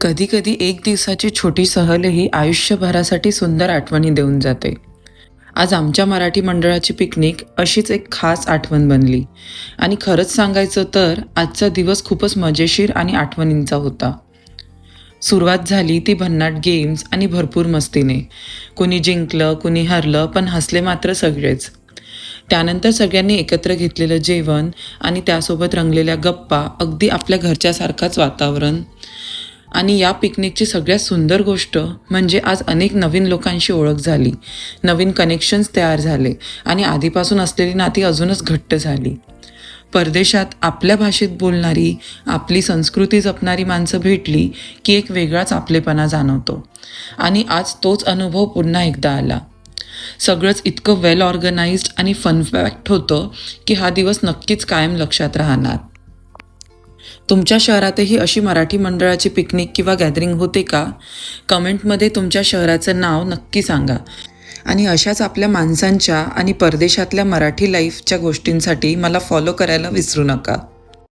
कधीकधी एक दिवसाची छोटी सहलही आयुष्यभरासाठी सुंदर आठवणी देऊन जाते. आज आमच्या मराठी मंडळाची पिकनिक अशीच एक खास आठवण बनली. आणि खरंच सांगायचं तर आजचा दिवस खूपच मजेशीर आणि आठवणींचा होता. सुरुवात झाली ती भन्नाट गेम्स आणि भरपूर मस्तीने. कुणी जिंकलं, कुणी हरलं, पण हसले मात्र सगळेच. त्यानंतर सगळ्यांनी एकत्र घेतलेलं जेवण आणि त्यासोबत रंगलेल्या गप्पा, अगदी आपल्या घरच्यासारखाच वातावरण. आणि या पिकनिकची सगळ्यात सुंदर गोष्ट म्हणजे आज अनेक नवीन लोकांशी ओळख झाली, नवीन कनेक्शन्स तयार झाले आणि आधीपासून असलेली नाती अजूनच घट्ट झाली. परदेशात आपल्या भाषेत बोलणारी, आपली संस्कृती जपणारी माणसं भेटली की एक वेगळाच आपलेपणा जाणवतो. आणि आज तोच अनुभव पुन्हा एकदा आला. सगळंच इतकं वेल ऑर्गनाइज्ड आणि फन फॅक्ट होतं की हा दिवस नक्कीच कायम लक्षात राहणार. तुमच्या शहरातही अशी मराठी मंडळाची पिकनिक किंवा गॅदरिंग होते का? कमेंटमध्ये तुमच्या शहराचं नाव नक्की सांगा. आणि अशाच आपल्या माणसांच्या आणि परदेशातल्या मराठी लाईफच्या गोष्टींसाठी मला फॉलो करायला विसरू नका.